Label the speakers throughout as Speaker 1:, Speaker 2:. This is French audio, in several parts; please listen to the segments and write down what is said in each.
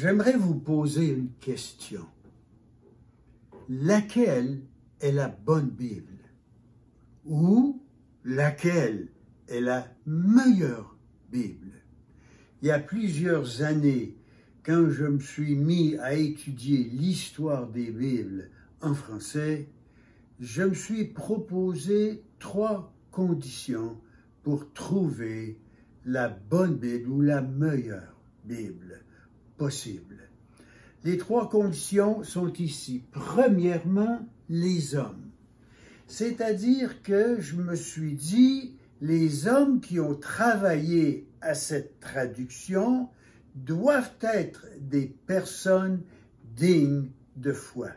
Speaker 1: J'aimerais vous poser une question. Laquelle est la bonne Bible? Ou laquelle est la meilleure Bible? Il y a plusieurs années, quand je me suis mis à étudier l'histoire des Bibles en français, je me suis proposé 3 conditions pour trouver la bonne Bible ou la meilleure Bible possible. Les 3 conditions sont ici. Premièrement, les hommes. C'est-à-dire que je me suis dit, les hommes qui ont travaillé à cette traduction doivent être des personnes dignes de foi.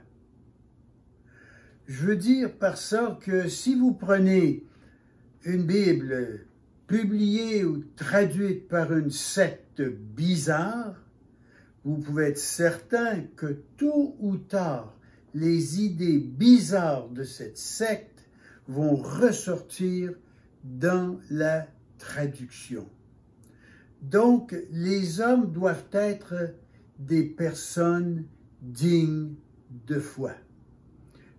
Speaker 1: Je veux dire par ça que si vous prenez une Bible publiée ou traduite par une secte bizarre, vous pouvez être certain que tôt ou tard, les idées bizarres de cette secte vont ressortir dans la traduction. Donc, les hommes doivent être des personnes dignes de foi.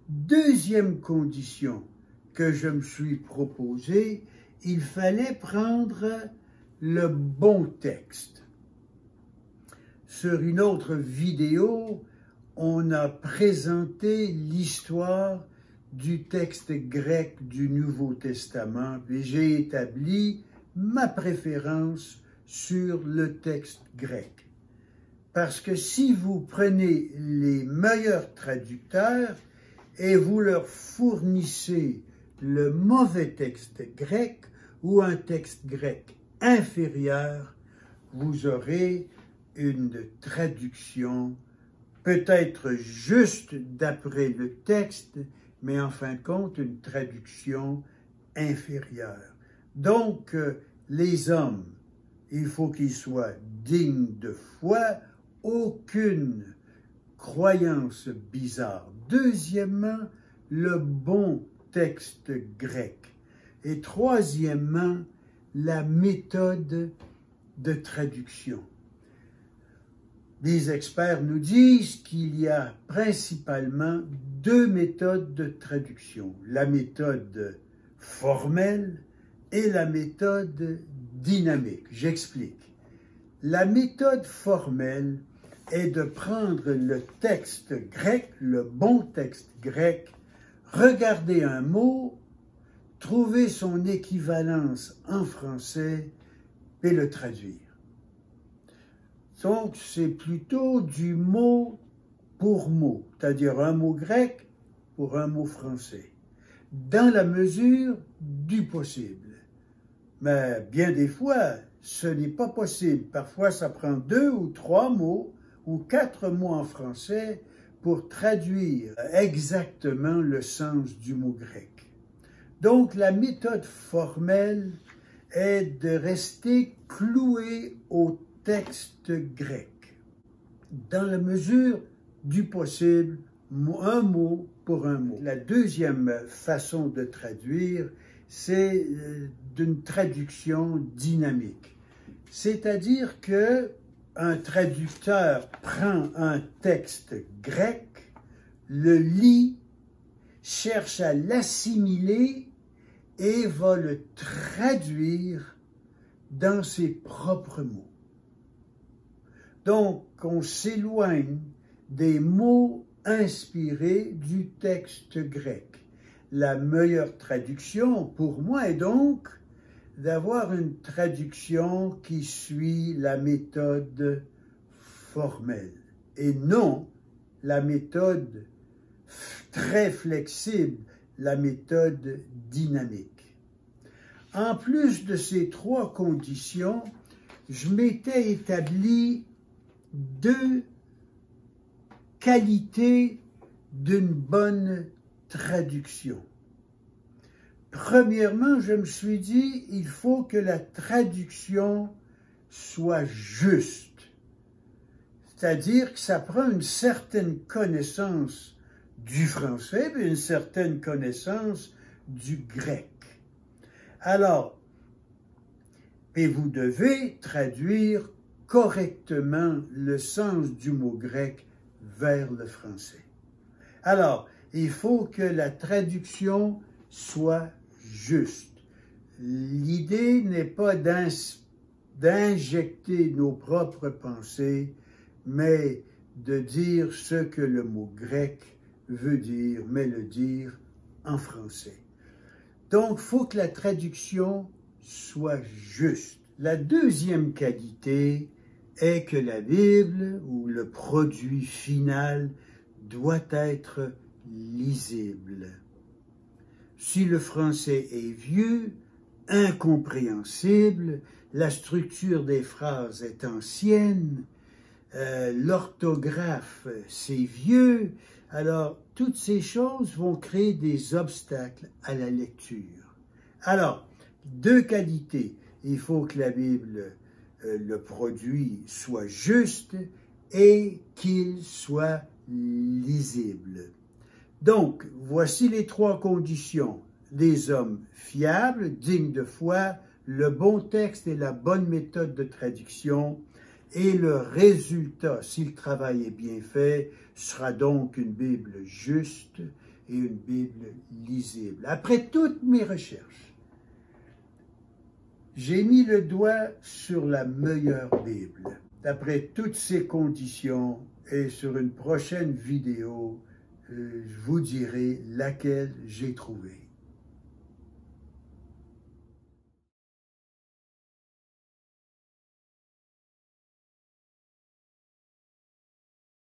Speaker 1: Deuxième condition que je me suis proposée, il fallait prendre le bon texte. Sur une autre vidéo, on a présenté l'histoire du texte grec du Nouveau Testament, et j'ai établi ma préférence sur le texte grec. Parce que si vous prenez les meilleurs traducteurs et vous leur fournissez le mauvais texte grec ou un texte grec inférieur, vous aurez une traduction peut-être juste d'après le texte, mais en fin de compte, une traduction inférieure. Donc, les hommes, il faut qu'ils soient dignes de foi, aucune croyance bizarre. Deuxièmement, le bon texte grec. Et troisièmement, la méthode de traduction. Les experts nous disent qu'il y a principalement 2 méthodes de traduction, la méthode formelle et la méthode dynamique. J'explique. La méthode formelle est de prendre le texte grec, le bon texte grec, regarder un mot, trouver son équivalence en français et le traduire. Donc, c'est plutôt du mot pour mot, c'est-à-dire un mot grec pour un mot français, dans la mesure du possible. Mais bien des fois, ce n'est pas possible. Parfois, ça prend 2 ou 3 mots ou 4 mots en français pour traduire exactement le sens du mot grec. Donc, la méthode formelle est de rester cloué au texte grec, dans la mesure du possible, un mot pour un mot. La deuxième façon de traduire, c'est d'une traduction dynamique. C'est-à-dire que un traducteur prend un texte grec, le lit, cherche à l'assimiler et va le traduire dans ses propres mots. Donc, on s'éloigne des mots inspirés du texte grec. La meilleure traduction, pour moi, est donc d'avoir une traduction qui suit la méthode formelle et non la méthode très flexible, la méthode dynamique. En plus de ces 3 conditions, je m'étais établi 2 qualités d'une bonne traduction. Premièrement, je me suis dit, il faut que la traduction soit juste. C'est-à-dire que ça prend une certaine connaissance du français et une certaine connaissance du grec. Alors, et vous devez traduire correctement le sens du mot grec vers le français. Alors, il faut que la traduction soit juste. L'idée n'est pas d'injecter nos propres pensées, mais de dire ce que le mot grec veut dire, mais le dire en français. Donc, il faut que la traduction soit juste. La deuxième qualité est que la Bible, ou le produit final, doit être lisible. Si le français est vieux, incompréhensible, la structure des phrases est ancienne, l'orthographe c'est vieux, alors toutes ces choses vont créer des obstacles à la lecture. Alors, deux qualités. Il faut que la Bible, le produit, soit juste et qu'il soit lisible. Donc, voici les trois conditions. Des hommes fiables, dignes de foi, le bon texte et la bonne méthode de traduction, et le résultat, si le travail est bien fait, sera donc une Bible juste et une Bible lisible. Après toutes mes recherches, j'ai mis le doigt sur la meilleure Bible. D'après toutes ces conditions, et sur une prochaine vidéo, je vous dirai laquelle j'ai trouvée.